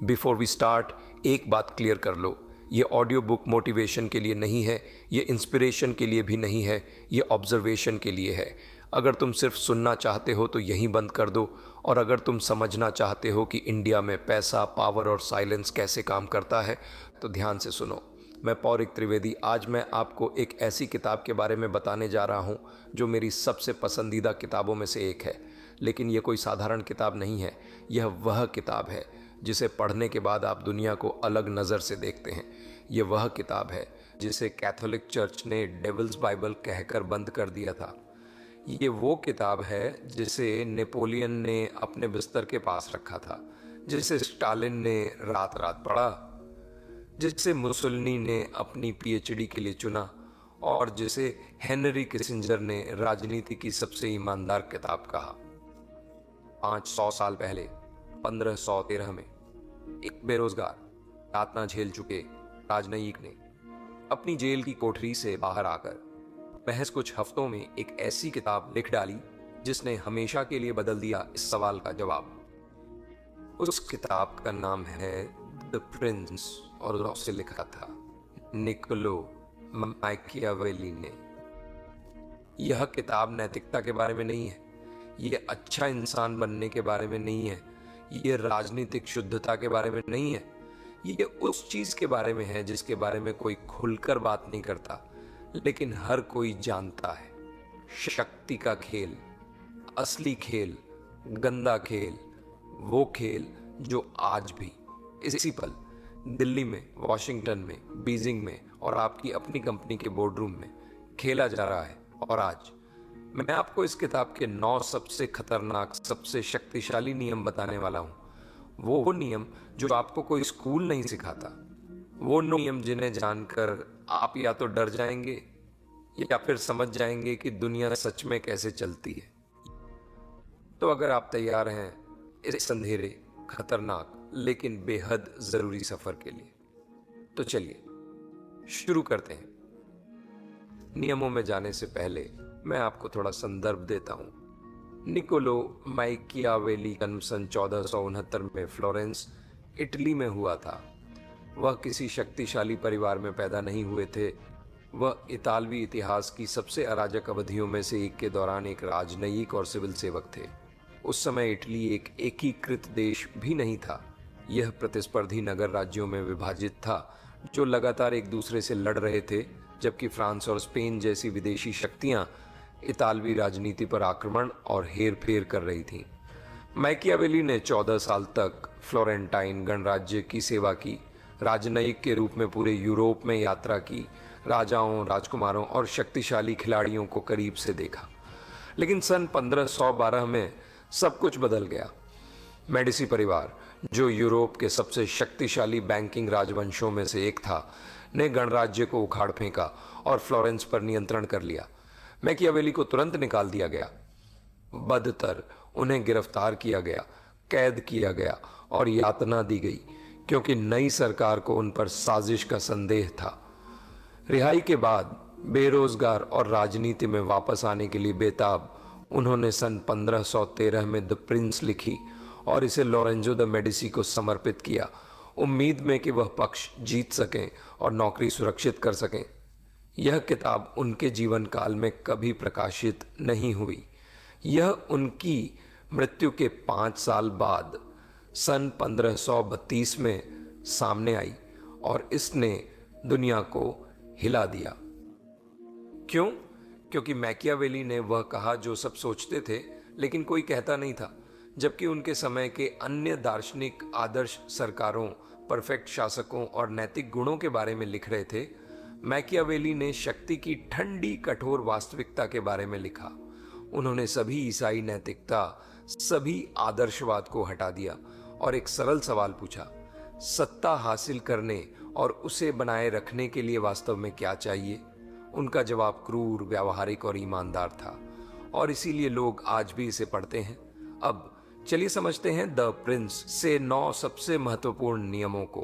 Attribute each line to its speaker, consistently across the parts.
Speaker 1: Before we start, एक बात clear कर लो, ये ऑडियो बुक मोटिवेशन के लिए नहीं है, ये इंस्पिरेशन के लिए भी नहीं है, ये ऑब्जर्वेशन के लिए है। अगर तुम सिर्फ सुनना चाहते हो तो यहीं बंद कर दो, और अगर तुम समझना चाहते हो कि इंडिया में पैसा, पावर और साइलेंस कैसे काम करता है तो ध्यान से सुनो। मैं पौरिक त्रिवेदी आज मैं आपको एक ऐसी किताब के बारे में बताने जा रहा हूँ जो मेरी सबसे पसंदीदा किताबों में से एक है। लेकिन यह कोई साधारण किताब नहीं है, यह वह किताब है जिसे पढ़ने के बाद आप दुनिया को अलग नज़र से देखते हैं। यह वह किताब है जिसे कैथोलिक चर्च ने डेविल्स बाइबल कहकर बंद कर दिया था। ये वो किताब है जिसे नेपोलियन ने अपने बिस्तर के पास रखा था, जिसे स्टालिन ने रात रात पढ़ा, जिसे मुसोलिनी ने अपनी पीएचडी के लिए चुना और जिसे हेनरी किसिंजर ने राजनीति की सबसे ईमानदार किताब कहा। 500 साल पहले 1513 में एक बेरोजगार, यातना झेल चुके राजनयिक ने अपनी जेल की कोठरी से बाहर आकर महज कुछ हफ्तों में एक ऐसी किताब लिख डाली जिसने हमेशा के लिए बदल दिया इस सवाल का जवाब। उस किताब का नाम है द प्रिंस और उसे लिखा था निकोलो मैकियावेली ने। यह किताब नैतिकता के बारे में नहीं है, यह अच्छा इंसान बनने के बारे में नहीं है, यह राजनीतिक शुद्धता के बारे में नहीं है, यह उस चीज के बारे में है जिसके बारे में कोई खुलकर बात नहीं करता लेकिन हर कोई जानता है। शक्ति का खेल, असली खेल, गंदा खेल, वो खेल जो आज भी इसी पल दिल्ली में, वॉशिंगटन में, बीजिंग में और आपकी अपनी कंपनी के बोर्डरूम में खेला जा रहा है। और आज मैं आपको इस किताब के 9 सबसे खतरनाक, सबसे शक्तिशाली नियम बताने वाला हूं। वो नियम जो आपको कोई स्कूल नहीं सिखाता, वो नियम जिन्हें जानकर आप या तो डर जाएंगे या फिर समझ जाएंगे कि दुनिया सच में कैसे चलती है। तो अगर आप तैयार हैं इस अंधेरे, खतरनाक लेकिन बेहद जरूरी सफर के लिए, तो चलिए शुरू करते हैं। नियमों में जाने से पहले मैं आपको थोड़ा संदर्भ देता हूं। निकोलो मैकियावेली जन्म सन 1469 में फ्लोरेंस, इटली में हुआ था। वह किसी शक्तिशाली परिवार में पैदा नहीं हुए थे। वह इतालवी इतिहास की सबसे अराजक अवधियों में से एक के दौरान एक राजनयिक और सिविल सेवक थे। उस समय इटली एक एकीकृत देश भी नहीं था। यह प्रतिस्पर्धी नगर राज्यों में विभाजित था जो लगातार एक दूसरे से लड़ रहे थे, जबकि फ्रांस और स्पेन जैसी विदेशी शक्तियां इतालवी राजनीति पर आक्रमण और हेरफेर कर रही थीं। मैकियावेली ने 14 साल तक फ्लोरेंटाइन गणराज्य की सेवा की, राजनयिक के रूप में पूरे यूरोप में यात्रा की, राजाओं, राजकुमारों और शक्तिशाली खिलाड़ियों को करीब से देखा। लेकिन सन 1512 में सब कुछ बदल गया। मेडिसी परिवार, जो यूरोप के सबसे शक्तिशाली बैंकिंग राजवंशों में से एक था, ने गणराज्य को उखाड़ फेंका और फ्लोरेंस पर नियंत्रण कर लिया। मैकियावेली को तुरंत निकाल दिया गया। बदतर उन्हें गिरफ्तार किया गया, कैद किया गया और यातना दी गई क्योंकि नई सरकार को उन पर साजिश का संदेह था। रिहाई के बाद बेरोजगार और राजनीति में वापस आने के लिए बेताब उन्होंने सन 1513 में द प्रिंस लिखी और इसे लोरेंजो द मेडिसी को समर्पित किया, उम्मीद में कि वह पक्ष जीत सकें और नौकरी सुरक्षित कर सकें। यह किताब उनके जीवन काल में कभी प्रकाशित नहीं हुई। यह उनकी मृत्यु के 5 साल बाद सन 1532 में सामने आई और इसने दुनिया को हिला दिया। क्यों? क्योंकि मैकियावेली ने वह कहा जो सब सोचते थे लेकिन कोई कहता नहीं था। जबकि उनके समय के अन्य दार्शनिक आदर्श सरकारों, परफेक्ट शासकों और नैतिक गुणों के बारे में लिख रहे थे, मैकियावेली ने शक्ति की ठंडी, कठोर वास्तविकता के बारे में लिखा। उन्होंने सभी ईसाई नैतिकता, सभी आदर्शवाद को हटा दिया और एक सरल सवाल पूछा, सत्ता हासिल करने और उसे बनाए रखने के लिए वास्तव में क्या चाहिए? उनका जवाब क्रूर, व्यावहारिक और ईमानदार था और इसीलिए लोग आज भी इसे पढ़ते हैं। अब चलिए समझते हैं द प्रिंस से 9 सबसे महत्वपूर्ण नियमों को।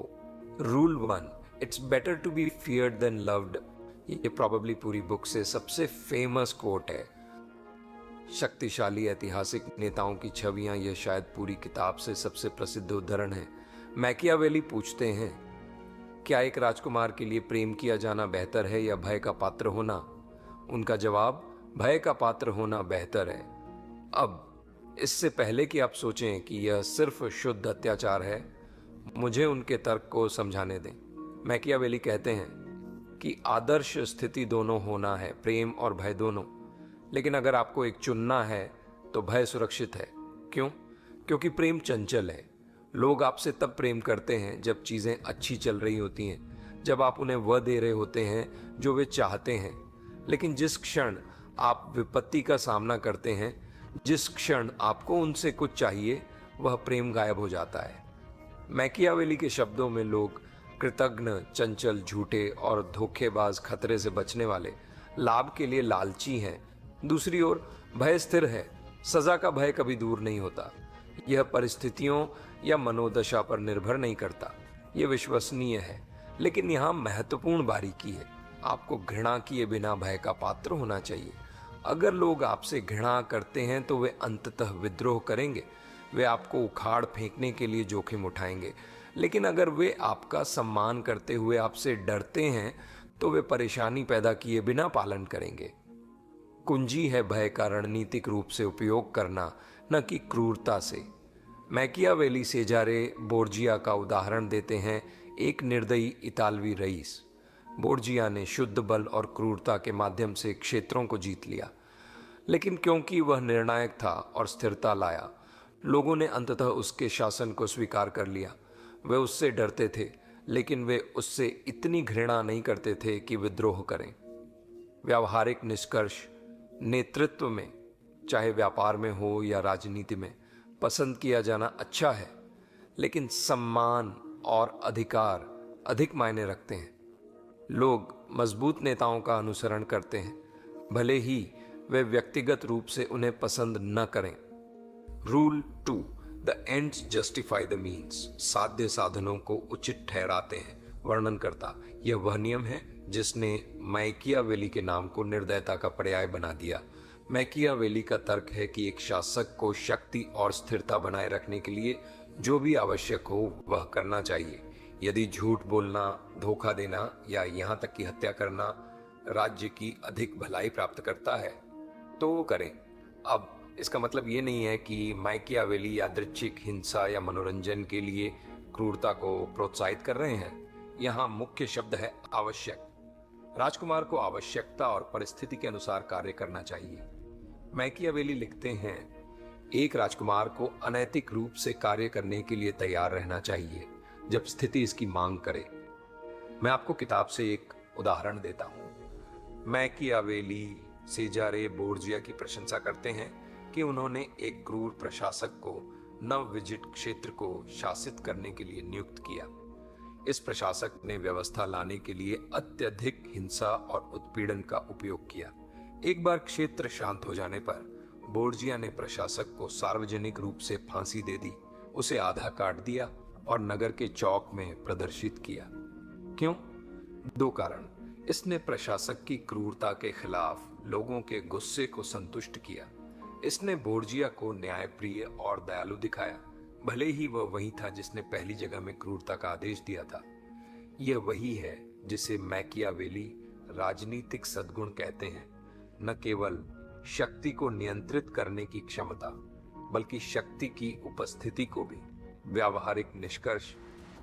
Speaker 1: Rule 1, it's better to be feared than loved. ये प्रोबेबली पूरी बुक से सबसे फेमस कोट है। शक्तिशाली ऐतिहासिक नेताओं की छवियां, यह शायद पूरी किताब से सबसे प्रसिद्ध उद्धरण है। मैकियावेली पूछते हैं, क्या एक राजकुमार के लिए प्रेम किया जाना बेहतर है या भय का पात्र होना? उनका जवाब, भय का पात्र होना बेहतर है। अब इससे पहले कि आप सोचें कि यह सिर्फ शुद्ध अत्याचार है, मुझे उनके तर्क को समझाने दें। मैकियावेली कहते हैं कि आदर्श स्थिति दोनों होना है, प्रेम और भय दोनों। लेकिन अगर आपको एक चुनना है तो भय सुरक्षित है। क्यों? क्योंकि प्रेम चंचल है। लोग आपसे तब प्रेम करते हैं जब चीज़ें अच्छी चल रही होती हैं, जब आप उन्हें वह दे रहे होते हैं जो वे चाहते हैं। लेकिन जिस क्षण आप विपत्ति का सामना करते हैं, जिस क्षण आपको उनसे कुछ चाहिए, वह प्रेम गायब हो जाता है। मैकियावेली के शब्दों में लोग कृतघ्न, चंचल, झूठे और धोखेबाज, खतरे से बचने वाले, लाभ के लिए लालची हैं। दूसरी ओर भय स्थिर है। सजा का भय कभी दूर नहीं होता। यह परिस्थितियों या मनोदशा पर निर्भर नहीं करता। यह विश्वसनीय है। लेकिन यहाँ महत्वपूर्ण बारीकी है। आपको घृणा किए बिना भय का पात्र होना चाहिए। अगर लोग आपसे घृणा करते हैं तो वे अंततः विद्रोह करेंगे। वे आपको उखाड़ फेंकने के लिए जोखिम उठाएंगे। लेकिन अगर वे आपका सम्मान करते हुए आपसे डरते हैं तो वे परेशानी पैदा किए बिना पालन करेंगे। कुंजी है भय का रणनीतिक रूप से उपयोग करना, न कि क्रूरता से। मैकियावेली सेजारे बोर्जिया का उदाहरण देते हैं, एक निर्दयी इतालवी रईस। बोर्जिया ने शुद्ध बल और क्रूरता के माध्यम से क्षेत्रों को जीत लिया, लेकिन क्योंकि वह निर्णायक था और स्थिरता लाया, लोगों ने अंततः उसके शासन को स्वीकार कर लिया। वे उससे डरते थे, लेकिन वे उससे इतनी घृणा नहीं करते थे कि विद्रोह करें। व्यावहारिक निष्कर्ष, नेतृत्व में, चाहे व्यापार में हो या राजनीति में, पसंद किया जाना अच्छा है, लेकिन सम्मान और अधिकार अधिक मायने रखते हैं। लोग मजबूत नेताओं का अनुसरण करते हैं, भले ही वे व्यक्तिगत रूप से उन्हें पसंद न करें। Rule 2, the ends justify the means. साध्य साधनों को उचित ठहराते हैं। वर्णन करता, यह वह नियम है जिसने मैकियावेली के नाम को निर्दयता का पर्याय बना दिया। मैकियावेली का तर्क है कि एक शासक को शक्ति और स्थिरता बनाए रखने के लिए जो भी आवश्यक हो वह करना चाहिए। यदि झूठ बोलना, धोखा देना या यहाँ तक कि हत्या करना राज्य की अधिक भलाई प्राप्त करता है तो वो करें। अब इसका मतलब ये नहीं है कि मैकियावेली यादृच्छिक हिंसा या मनोरंजन के लिए क्रूरता को प्रोत्साहित कर रहे हैं। यहाँ मुख्य शब्द है आवश्यक। राजकुमार को आवश्यकता और परिस्थिति के अनुसार कार्य करना चाहिए। मैकियावेली लिखते हैं, एक राजकुमार को अनैतिक रूप से कार्य करने के लिए तैयार रहना चाहिए जब स्थिति इसकी मांग करे। मैं आपको किताब से एक उदाहरण देता हूं। मैकियावेली सेजारे बोर्जिया की प्रशंसा करते हैं कि उन्होंने एक क्रूर प्रशासक को नवविजित क्षेत्र को शासित करने के लिए नियुक्त किया। इस प्रशासक ने व्यवस्था लाने के लिए अत्यधिक हिंसा और उत्पीड़न का उपयोग किया। एक बार क्षेत्र शांत हो जाने पर बोर्जिया ने प्रशासक को सार्वजनिक रूप से फांसी दे दी, उसे आधा काट दिया और नगर के चौक में प्रदर्शित किया। क्यों? 2 कारण। इसने प्रशासक की क्रूरता के खिलाफ लोगों के गुस्से को संतुष्ट किया। इसने बोर्जिया को न्यायप्रिय और दयालु दिखाया, भले ही वह वही था जिसने पहली जगह में क्रूरता का आदेश दिया था। यह वही है जिसे मैकियावेली राजनीतिक सद्गुण कहते हैं। न केवल शक्ति को नियंत्रित करने की क्षमता, बल्कि शक्ति की उपस्थिति को भी। व्यावहारिक निष्कर्ष,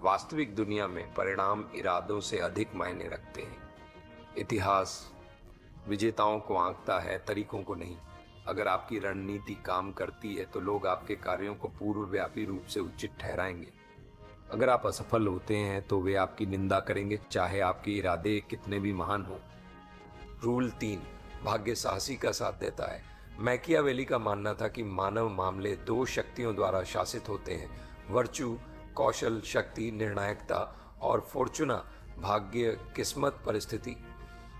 Speaker 1: वास्तविक दुनिया में परिणाम इरादों से अधिक मायने रखते हैं। इतिहास विजेताओं को आंकता है, तरीकों को नहीं। अगर आपकी रणनीति काम करती है तो लोग आपके कार्यों को पूर्वव्यापी रूप से उचित ठहराएंगे। अगर आप असफल होते हैं तो वे आपकी निंदा करेंगे, चाहे आपके इरादे कितने भी महान हो। रूल 3, भाग्य साहसी का साथ देता है। मैकियावेली का मानना था कि मानव मामले 2 शक्तियों द्वारा शासित होते हैं, वर्चू, कौशल, शक्ति, निर्णायकता, और फॉर्चूना, भाग्य, किस्मत, परिस्थिति।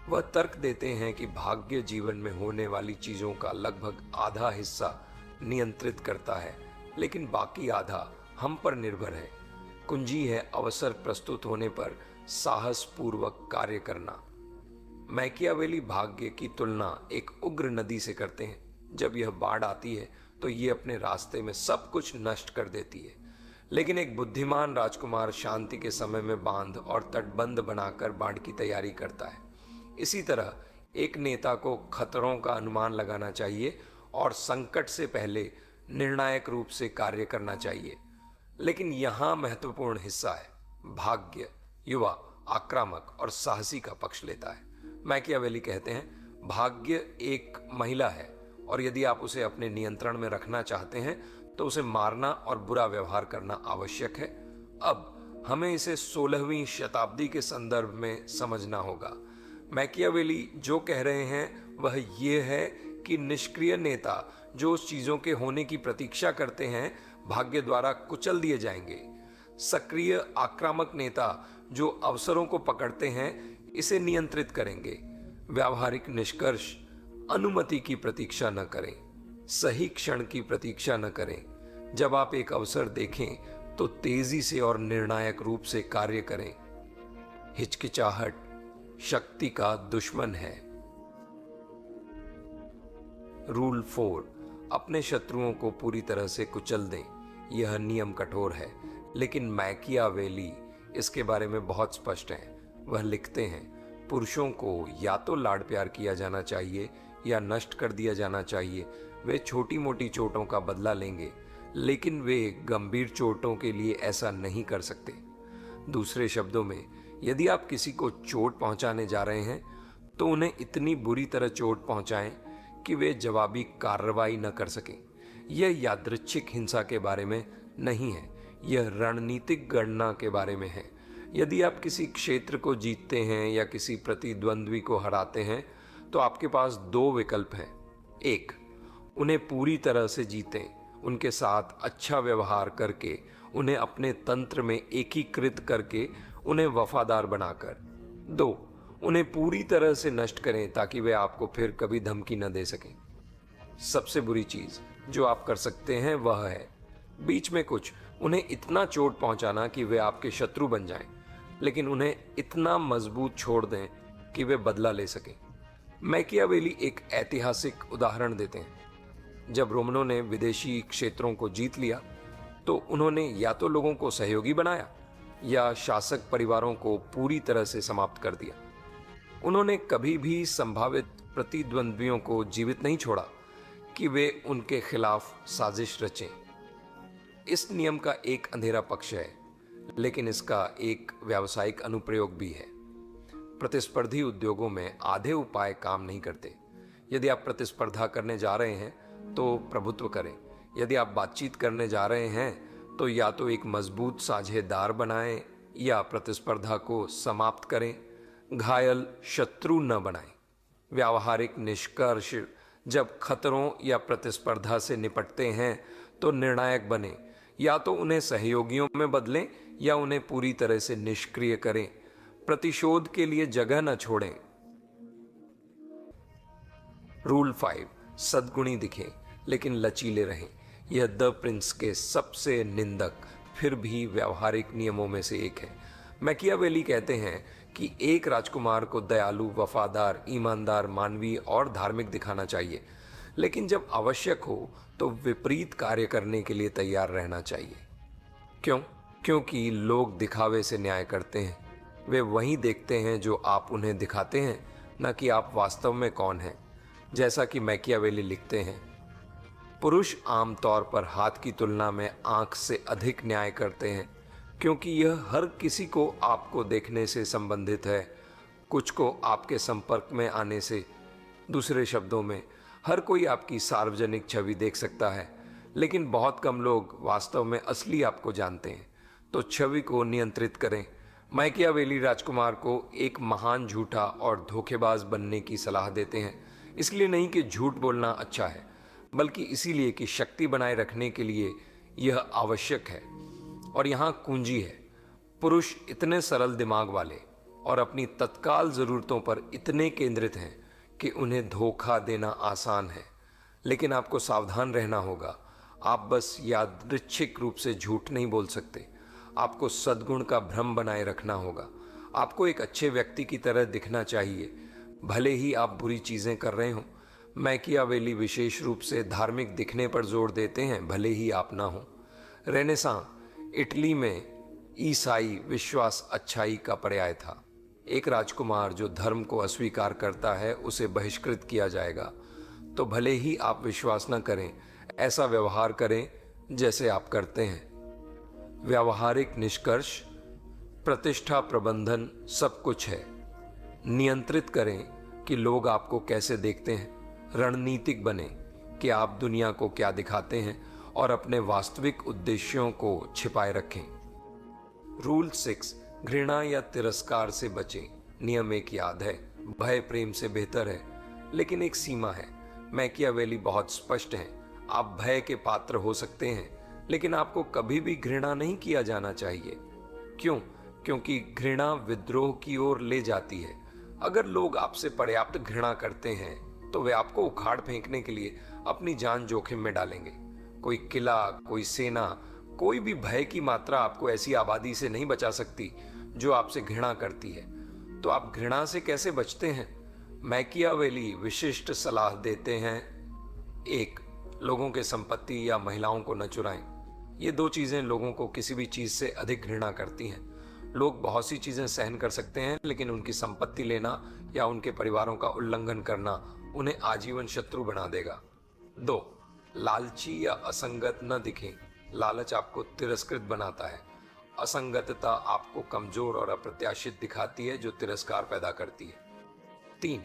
Speaker 1: वह तर्क देते हैं कि भाग्य जीवन में होने वाली चीजों का लगभग आधा हिस्सा नियंत्रित करता है, लेकिन बाकी आधा हम पर निर्भर है। कुंजी है अवसर प्रस्तुत होने पर साहस पूर्वक कार्य करना। मैकियावेली भाग्य की तुलना एक उग्र नदी से करते हैं। जब यह बाढ़ आती है तो ये अपने रास्ते में सब कुछ नष्ट कर देती है, लेकिन एक बुद्धिमान राजकुमार शांति के समय में बांध और तटबंध बनाकर बाढ़ की तैयारी करता है। इसी तरह एक नेता को खतरों का अनुमान लगाना चाहिए और संकट से पहले निर्णायक रूप से कार्य करना चाहिए। लेकिन यहाँ महत्वपूर्ण हिस्सा है, भाग्य युवा, आक्रामक और साहसी का पक्ष लेता है। मैकियावेली कहते हैं, भाग्य एक महिला है और यदि आप उसे अपने नियंत्रण में रखना चाहते हैं तो उसे मारना और बुरा व्यवहार करना आवश्यक है। अब हमें इसे 16वीं शताब्दी के संदर्भ में समझना होगा। मैकियावेली जो कह रहे हैं वह ये है कि निष्क्रिय नेता जो उस चीजों के होने की प्रतीक्षा करते हैं भाग्य द्वारा कुचल दिए जाएंगे। सक्रिय आक्रामक नेता जो अवसरों को पकड़ते हैं इसे नियंत्रित करेंगे। व्यावहारिक निष्कर्ष, अनुमति की प्रतीक्षा न करें, सही क्षण की प्रतीक्षा न करें। जब आप एक अवसर देखें तो तेजी से और निर्णायक रूप से कार्य करें। हिचकिचाहट शक्ति का दुश्मन है। रूल 4, अपने शत्रुओं को पूरी तरह से कुचल दें। यह नियम कठोर है, लेकिन मैकियावेली इसके बारे में बहुत स्पष्ट है। वह लिखते हैं, पुरुषों को या तो लाड प्यार किया जाना चाहिए या नष्ट कर दिया जाना चाहिए। वे छोटी मोटी चोटों का बदला लेंगे, लेकिन वे गंभीर चोटों के लिए ऐसा नहीं कर सकते। दूसरे शब्दों में, यदि आप किसी को चोट पहुंचाने जा रहे हैं तो उन्हें इतनी बुरी तरह चोट पहुंचाएं कि वे जवाबी कार्रवाई न कर सकें। यह यादृच्छिक हिंसा के बारे में नहीं है, यह रणनीतिक गणना के बारे में है। यदि आप किसी क्षेत्र को जीतते हैं या किसी प्रतिद्वंद्वी को हराते हैं तो आपके पास 2 विकल्प हैं। 1, उन्हें पूरी तरह से जीतें, उनके साथ अच्छा व्यवहार करके, उन्हें अपने तंत्र में एकीकृत करके, उन्हें वफादार बनाकर। 2, उन्हें पूरी तरह से नष्ट करें ताकि वे आपको फिर कभी धमकी न दे सकें। सबसे बुरी चीज जो आप कर सकते हैं वह है बीच में कुछ, उन्हें इतना चोट पहुंचाना कि वे आपके शत्रु बन जाएं, लेकिन उन्हें इतना मजबूत छोड़ दें कि वे बदला ले सकें। मैकियावेली एक ऐतिहासिक उदाहरण देते हैं। जब रोमनों ने विदेशी क्षेत्रों को जीत लिया तो उन्होंने या तो लोगों को सहयोगी बनाया या शासक परिवारों को पूरी तरह से समाप्त कर दिया। उन्होंने कभी भी संभावित प्रतिद्वंद्वियों को जीवित नहीं छोड़ा कि वे उनके खिलाफ साजिश रचें। इस नियम का एक अंधेरा पक्ष है, लेकिन इसका एक व्यावसायिक अनुप्रयोग भी है। प्रतिस्पर्धी उद्योगों में आधे उपाय काम नहीं करते। यदि आप प्रतिस्पर्धा करने जा रहे हैं तो प्रभुत्व करें। यदि आप बातचीत करने जा रहे हैं तो या तो एक मजबूत साझेदार बनाएं या प्रतिस्पर्धा को समाप्त करें। घायल शत्रु न बनाएं। व्यावहारिक निष्कर्ष, जब खतरों या प्रतिस्पर्धा से निपटते हैं तो निर्णायक बने। या तो उन्हें सहयोगियों में बदलें या उन्हें पूरी तरह से निष्क्रिय करें। प्रतिशोध के लिए जगह न छोड़ें। रूल 5, सद्गुणी दिखें लेकिन लचीले रहें। यह द प्रिंस के सबसे निंदक फिर भी व्यावहारिक नियमों में से एक है। मैकियावेली कहते हैं कि एक राजकुमार को दयालु, वफादार, ईमानदार, मानवीय और धार्मिक दिखाना चाहिए, लेकिन जब आवश्यक हो तो विपरीत कार्य करने के लिए तैयार रहना चाहिए। क्यों? क्योंकि लोग दिखावे से न्याय करते हैं। वे वही देखते हैं जो आप उन्हें दिखाते हैं, न कि आप वास्तव में कौन हैं। जैसा कि मैकियावेली लिखते हैं, पुरुष आमतौर पर हाथ की तुलना में आंख से अधिक न्याय करते हैं, क्योंकि यह हर किसी को आपको देखने से संबंधित है, कुछ को आपके संपर्क में आने से। दूसरे शब्दों में, हर कोई आपकी सार्वजनिक छवि देख सकता है, लेकिन बहुत कम लोग वास्तव में असली आपको जानते हैं। तो छवि को नियंत्रित करें। मैकियावेली राजकुमार को एक महान झूठा और धोखेबाज बनने की सलाह देते हैं, इसलिए नहीं कि झूठ बोलना अच्छा है, बल्कि इसीलिए कि शक्ति बनाए रखने के लिए यह आवश्यक है। और यहाँ कुंजी है, पुरुष इतने सरल दिमाग वाले और अपनी तत्काल ज़रूरतों पर इतने केंद्रित हैं कि उन्हें धोखा देना आसान है। लेकिन आपको सावधान रहना होगा। आप बस यादृच्छिक रूप से झूठ नहीं बोल सकते। आपको सद्गुण का भ्रम बनाए रखना होगा। आपको एक अच्छे व्यक्ति की तरह दिखना चाहिए, भले ही आप बुरी चीज़ें कर रहे हों। मैकियावेली विशेष रूप से धार्मिक दिखने पर जोर देते हैं, भले ही आप ना हो। रेनेसां इटली में ईसाई विश्वास अच्छाई का पर्याय था। एक राजकुमार जो धर्म को अस्वीकार करता है उसे बहिष्कृत किया जाएगा। तो भले ही आप विश्वास न करें, ऐसा व्यवहार करें जैसे आप करते हैं। व्यावहारिक निष्कर्ष, प्रतिष्ठा प्रबंधन सब कुछ है। नियंत्रित करें कि लोग आपको कैसे देखते हैं। रणनीतिक बने कि आप दुनिया को क्या दिखाते हैं और अपने वास्तविक उद्देश्यों को छिपाए रखें। रूल 6, घृणा या तिरस्कार से बचें। नियम एक याद है, भय प्रेम से बेहतर है, लेकिन एक सीमा है। मैकियावेली बहुत स्पष्ट है। आप भय के पात्र हो सकते हैं, लेकिन आपको कभी भी घृणा नहीं किया जाना चाहिए। क्यों? क्योंकि घृणा विद्रोह की ओर ले जाती है। अगर लोग आपसे पर्याप्त घृणा करते हैं तो वे आपको उखाड़ फेंकने के लिए अपनी जान जोखिम में डालेंगे। कोई किला, कोई सेना, कोई भी भय की मात्रा आपको ऐसी आबादी से नहीं बचा सकती जो आपसे घृणा करती है। तो आप घृणा से कैसे बचते हैं? मैकियावेली विशिष्ट सलाह देते हैं। 1, लोगों के संपत्ति या महिलाओं को न चुराएं। ये 2 चीजें लोगों को किसी भी चीज से अधिक घृणा करती हैं। लोग बहुत सी चीजें सहन कर सकते हैं, लेकिन उनकी संपत्ति लेना या उनके परिवारों का उल्लंघन करना उन्हें आजीवन शत्रु बना देगा। 2, लालची या असंगत न दिखें। लालच आपको तिरस्कृत बनाता है। असंगतता आपको कमजोर और अप्रत्याशित दिखाती है, जो तिरस्कार पैदा करती है। 3,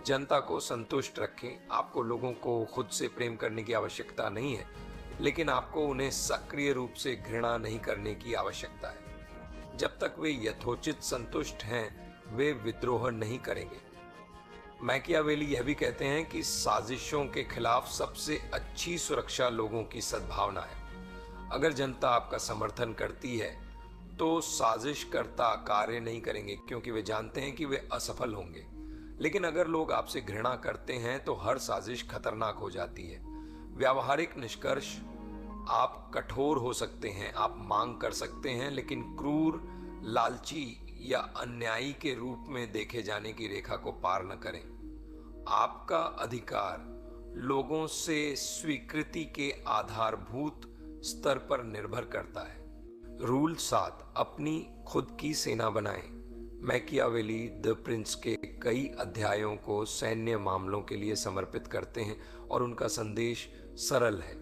Speaker 1: जनता को संतुष्ट रखें। आपको लोगों को खुद से प्रेम करने की आवश्यकता नहीं है, लेकिन आपको उन्हें सक्रिय रूप से घृणा नहीं करने की आवश्यकता है। जब तक वे यथोचित संतुष्ट हैं, वे विद्रोह नहीं करेंगे। मैकियावेली यह भी कहते हैं कि साजिशों के खिलाफ सबसे अच्छी सुरक्षा लोगों की सद्भावना है। अगर जनता आपका समर्थन करती है तो साजिशकर्ता कार्य नहीं करेंगे, क्योंकि वे जानते हैं कि वे असफल होंगे। लेकिन अगर लोग आपसे घृणा करते हैं तो हर साजिश खतरनाक हो जाती है। व्यावहारिक निष्कर्ष, आप कठोर हो सकते हैं, आप मांग कर सकते हैं, लेकिन क्रूर, लालची या अन्यायी के रूप में देखे जाने की रेखा को पार न करें। आपका अधिकार लोगों से स्वीकृति के आधारभूत स्तर पर निर्भर करता है। रूल 7, अपनी खुद की सेना बनाएं। मैकियावेली द प्रिंस के कई अध्यायों को सैन्य मामलों के लिए समर्पित करते हैं और उनका संदेश सरल है।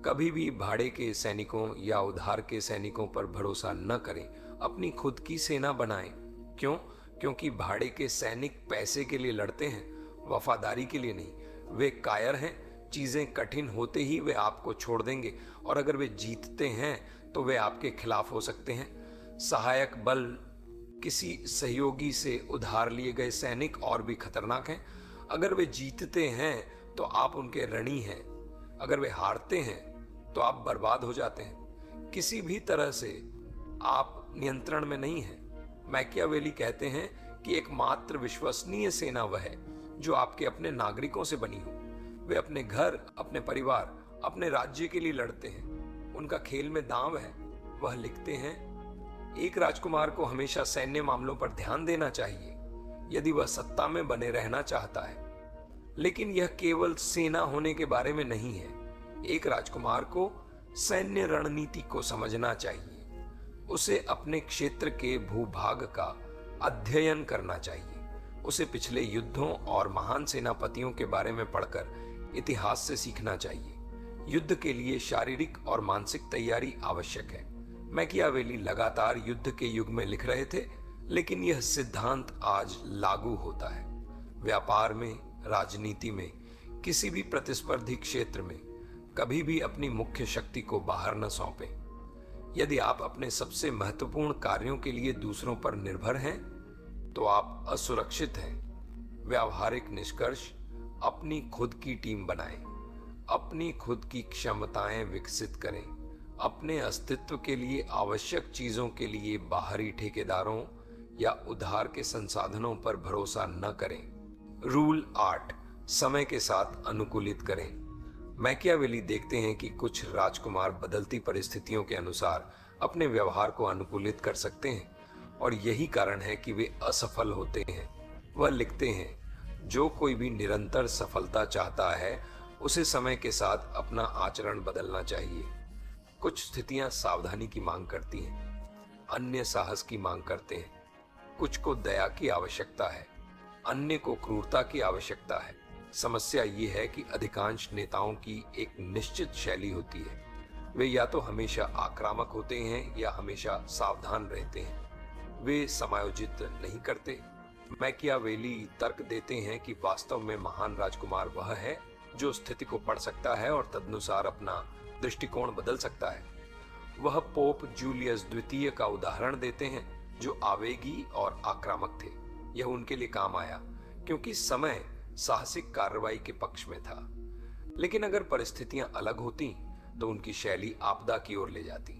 Speaker 1: कभी भी भाड़े के सैनिकों या उधार के सैनिकों पर भरोसा न करें। अपनी खुद की सेना बनाएं। क्यों? क्योंकि भाड़े के सैनिक पैसे के लिए लड़ते हैं, वफादारी के लिए नहीं। वे कायर हैं। चीजें कठिन होते ही वे आपको छोड़ देंगे, और अगर वे जीतते हैं तो वे आपके खिलाफ हो सकते हैं। सहायक बल, किसी सहयोगी से उधार लिए गए सैनिक और भी खतरनाक हैं। अगर वे जीतते हैं तो आप उनके ऋणी हैं, अगर वे हारते हैं तो आप बर्बाद हो जाते हैं। किसी भी तरह से आप नियंत्रण में नहीं हैं। मैकियावेली कहते हैं कि एकमात्र विश्वसनीय सेना वह है जो आपके अपने नागरिकों से बनी हो। वे अपने घर, अपने परिवार, अपने राज्य के लिए लड़ते हैं। उनका खेल में दांव है। वह लिखते हैं, एक राजकुमार को हमेशा सैन्य मामलों पर ध्यान देना चाहिए यदि वह सत्ता में बने रहना चाहता है, लेकिन यह केवल सेना होने के बारे में नहीं है। एक राजकुमार को सैन्य रणनीति को समझना चाहिए। उसे अपने क्षेत्र के भूभाग का अध्ययन करना चाहिए। उसे पिछले युद्धों और महान सेनापतियों के बारे में पढ़कर इतिहास से सीखना चाहिए। युद्ध के लिए शारीरिक और मानसिक तैयारी आवश्यक है। मैकियावेली लगातार युद्ध के युग में लिख रहे थे, लेकिन यह सिद्धांत आज लागू होता है। व्यापार में, राजनीति में, किसी भी प्रतिस्पर्धी क्षेत्र में कभी भी अपनी मुख्य शक्ति को बाहर न सौंपें। यदि आप अपने सबसे महत्वपूर्ण कार्यों के लिए दूसरों पर निर्भर हैं तो आप असुरक्षित हैं। व्यावहारिक निष्कर्ष, अपनी खुद की टीम बनाएं, अपनी खुद की क्षमताएं विकसित करें। अपने अस्तित्व के लिए आवश्यक चीजों के लिए बाहरी ठेकेदारों या उधार के संसाधनों पर भरोसा न करें। रूल 8, समय के साथ अनुकूलित करें। मैकियावेली देखते हैं कि कुछ राजकुमार बदलती परिस्थितियों के अनुसार अपने व्यवहार को अनुकूलित कर सकते हैं, और यही कारण है कि वे असफल होते हैं। वह लिखते हैं, जो कोई भी निरंतर सफलता चाहता है उसे समय के साथ अपना आचरण बदलना चाहिए। कुछ स्थितियां सावधानी की मांग करती हैं, अन्य साहस की मांग करते हैं। कुछ को दया की आवश्यकता है, अन्य को क्रूरता की आवश्यकता है। समस्या ये है कि अधिकांश नेताओं की एक निश्चित शैली होती है। वे या तो हमेशा आक्रामक होते हैं या हमेशा सावधान रहते हैं। वे समायोजित नहीं करते। मैकियावेली तर्क देते हैं कि वास्तव में महान राजकुमार वह है जो स्थिति को पढ़ सकता है और तदनुसार अपना दृष्टिकोण बदल सकता है। वह पोप जूलियस द्वितीय का उदाहरण देते हैं जो आवेगी और आक्रामक थे। यह उनके लिए काम आया क्योंकि समय साहसिक कार्रवाई के पक्ष में था। लेकिन अगर परिस्थितियां अलग होती तो उनकी शैली आपदा की ओर ले जाती।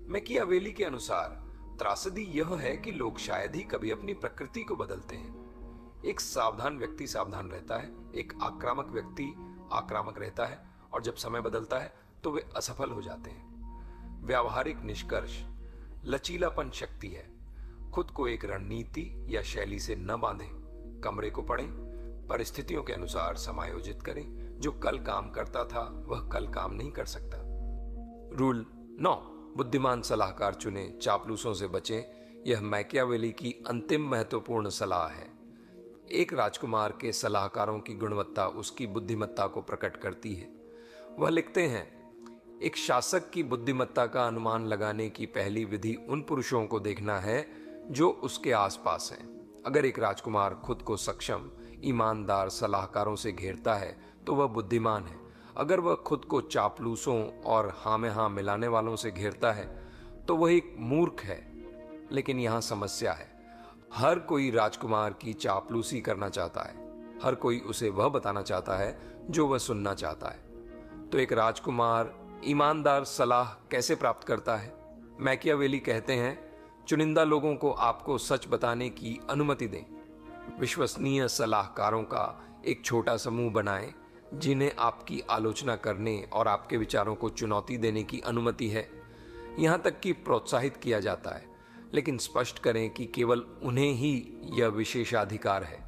Speaker 1: मैकियावेली के अनुसार त्रासदी यह है कि लोग शायद ही कभी अपनी प्रकृति को बदलते हैं। एक सावधान व्यक्ति सावधान रहता है, एक आक्रामक व्यक्ति आक्रामक रहता है, और जब समय बदलता है तो वे असफल हो जाते हैं। व्यावहारिक निष्कर्ष, लचीलापन शक्ति है। खुद को एक रणनीति या शैली से न बांधें, कमरे को पढ़ें, परिस्थितियों के अनुसार समायोजित करें। जो कल काम करता था वह कल काम नहीं कर सकता। रूल 9, बुद्धिमान सलाहकार चुनें, चापलूसों से बचें। यह मैकियावेली की अंतिम महत्वपूर्ण सलाह है। एक राजकुमार के सलाहकारों की गुणवत्ता उसकी बुद्धिमत्ता को प्रकट करती है। वह लिखते हैं, एक शासक की बुद्धिमत्ता का अनुमान लगाने की पहली विधि उन पुरुषों को देखना है जो उसके आसपास हैं। अगर एक राजकुमार खुद को सक्षम, ईमानदार सलाहकारों से घेरता है तो वह बुद्धिमान है। अगर वह खुद को चापलूसों और हाँ में हाँ मिलाने वालों से घेरता है तो वह एक मूर्ख है। लेकिन यहाँ समस्या है, हर कोई राजकुमार की चापलूसी करना चाहता है। हर कोई उसे वह बताना चाहता है जो वह सुनना चाहता है। तो एक राजकुमार ईमानदार सलाह कैसे प्राप्त करता है? मैकियावेली कहते हैं, चुनिंदा लोगों को आपको सच बताने की अनुमति दें। विश्वसनीय सलाहकारों का एक छोटा समूह बनाएं जिन्हें आपकी आलोचना करने और आपके विचारों को चुनौती देने की अनुमति है। यहाँ तक कि प्रोत्साहित किया जाता है, लेकिन स्पष्ट करें कि केवल उन्हें ही यह विशेषाधिकार है।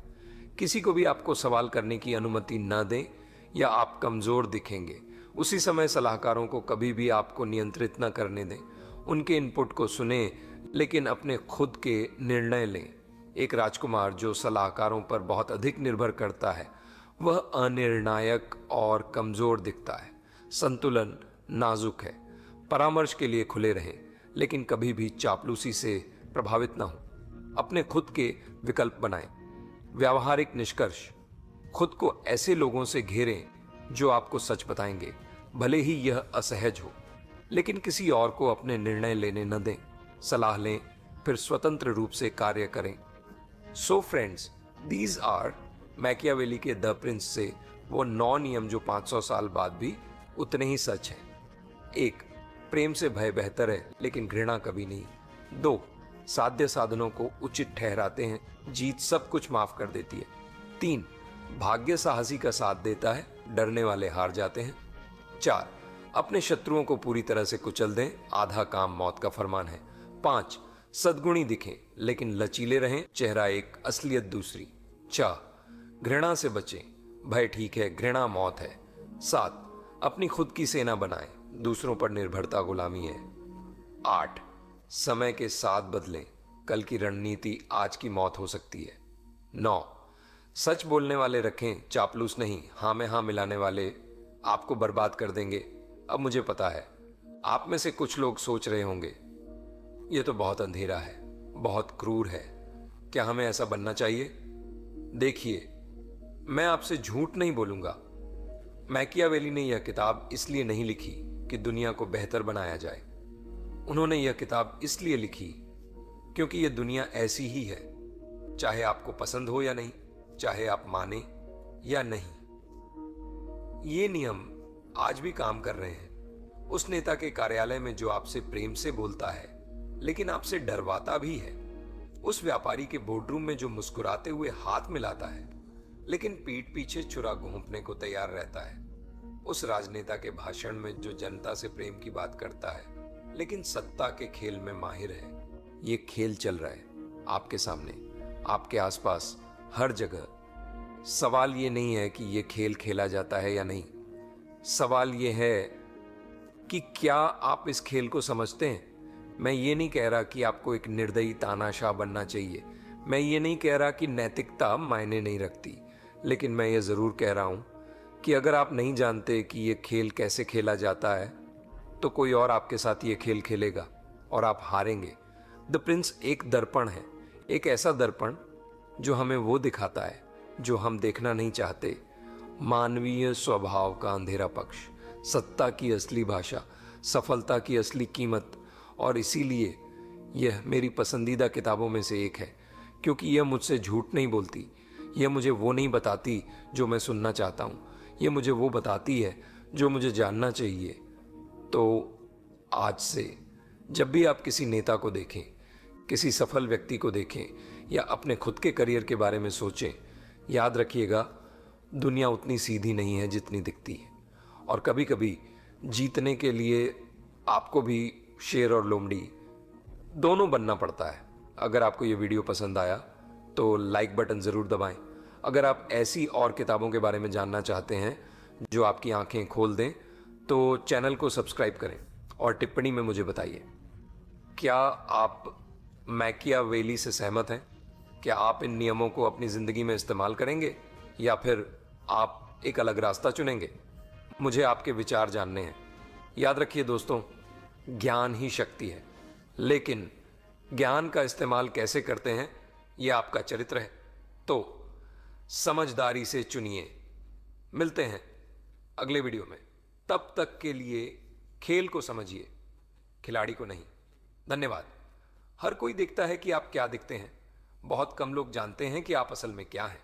Speaker 1: किसी को भी आपको सवाल करने की अनुमति न दें या आप कमजोर दिखेंगे। उसी समय सलाहकारों को कभी भी आपको नियंत्रित न करने दें। उनके इनपुट को सुनें, लेकिन अपने खुद के निर्णय लें। एक राजकुमार जो सलाहकारों पर बहुत अधिक निर्भर करता है वह अनिर्णायक और कमजोर दिखता है। संतुलन नाजुक है। परामर्श के लिए खुले रहें, लेकिन कभी भी चापलूसी से प्रभावित न हो। अपने खुद के विकल्प बनाएं। व्यावहारिक निष्कर्ष, खुद को ऐसे लोगों से घेरें जो आपको सच बताएंगे, भले ही यह असहज हो। लेकिन किसी और को अपने निर्णय लेने न दें। सलाह लें, फिर स्वतंत्र रूप से कार्य करें। So friends, these are Machiavelli के द प्रिंस से वो 9 नियम जो 500 साल बाद भी उतने ही सच हैं। 1, प्रेम से भय बेहतर है लेकिन घृणा कभी नहीं। 2, साध्य साधनों को उचित ठहराते हैं, जीत सब कुछ माफ कर देती है। 3, भाग्य साहसी का साथ देता है, डरने वाले हार जाते हैं। 4, अपने शत्रुओं को पूरी तरह से कुचल दें, आधा काम मौत का फरमान है। 5, सद्गुणी दिखें लेकिन लचीले रहें, चेहरा एक असलियत दूसरी। 4, घृणा से बचें, भय ठीक है, घृणा मौत है। 7, अपनी खुद की सेना बनाएं, दूसरों पर निर्भरता गुलामी है। 8, समय के साथ बदलें, कल की रणनीति आज की मौत हो सकती है। 9, सच बोलने वाले रखें, चापलूस नहीं। हाँ में हाँ मिलाने वाले आपको बर्बाद कर देंगे। अब मुझे पता है आप में से कुछ लोग सोच रहे होंगे, यह तो बहुत अंधेरा है, बहुत क्रूर है, क्या हमें ऐसा बनना चाहिए? देखिए, मैं आपसे झूठ नहीं बोलूंगा। मैकियावेली ने यह किताब इसलिए नहीं लिखी कि दुनिया को बेहतर बनाया जाए। उन्होंने यह किताब इसलिए लिखी क्योंकि यह दुनिया ऐसी ही है, चाहे आपको पसंद हो या नहीं, चाहे आप माने या नहीं। ये नियम आज भी काम कर रहे हैं। उस नेता के कार्यालय में जो आपसे प्रेम से बोलता है लेकिन आपसे डरवाता भी है। उस व्यापारी के बोर्डरूम में जो मुस्कुराते हुए हाथ मिलाता है लेकिन पीठ पीछे छुरा घोंपने को तैयार रहता है। उस राजनेता के भाषण में जो जनता से प्रेम की बात करता है लेकिन सत्ता के खेल में माहिर है। ये खेल चल रहा है आपके सामने, आपके आसपास, हर जगह। सवाल ये नहीं है कि ये खेल खेला जाता है या नहीं। सवाल ये है कि क्या आप इस खेल को समझते हैं। मैं ये नहीं कह रहा कि आपको एक निर्दयी तानाशाह बनना चाहिए, मैं ये नहीं कह रहा कि नैतिकता मायने नहीं रखती, लेकिन मैं ये ज़रूर कह रहा हूँ कि अगर आप नहीं जानते कि ये खेल कैसे खेला जाता है तो कोई और आपके साथ ये खेल खेलेगा और आप हारेंगे। द प्रिंस एक दर्पण है, एक ऐसा दर्पण जो हमें वो दिखाता है जो हम देखना नहीं चाहते, मानवीय स्वभाव का अंधेरा पक्ष, सत्ता की असली भाषा, सफलता की असली कीमत। और इसीलिए यह मेरी पसंदीदा किताबों में से एक है, क्योंकि यह मुझसे झूठ नहीं बोलती, यह मुझे वो नहीं बताती जो मैं सुनना चाहता हूँ, यह मुझे वो बताती है जो मुझे जानना चाहिए। तो आज से जब भी आप किसी नेता को देखें, किसी सफल व्यक्ति को देखें या अपने खुद के करियर के बारे में सोचें, याद रखिएगा दुनिया उतनी सीधी नहीं है जितनी दिखती है, और कभी कभी जीतने के लिए आपको भी शेर और लोमड़ी दोनों बनना पड़ता है। अगर आपको ये वीडियो पसंद आया तो लाइक बटन ज़रूर दबाएं। अगर आप ऐसी और किताबों के बारे में जानना चाहते हैं जो आपकी आंखें खोल दें तो चैनल को सब्सक्राइब करें और टिप्पणी में मुझे बताइए, क्या आप मैकियावेली से सहमत हैं? क्या आप इन नियमों को अपनी ज़िंदगी में इस्तेमाल करेंगे या फिर आप एक अलग रास्ता चुनेंगे? मुझे आपके विचार जानने हैं। याद रखिए दोस्तों, ज्ञान ही शक्ति है, लेकिन ज्ञान का इस्तेमाल कैसे करते हैं यह आपका चरित्र है। तो समझदारी से चुनिए। मिलते हैं अगले वीडियो में, तब तक के लिए खेल को समझिए, खिलाड़ी को नहीं। धन्यवाद। हर कोई देखता है कि आप क्या दिखते हैं, बहुत कम लोग जानते हैं कि आप असल में क्या हैं।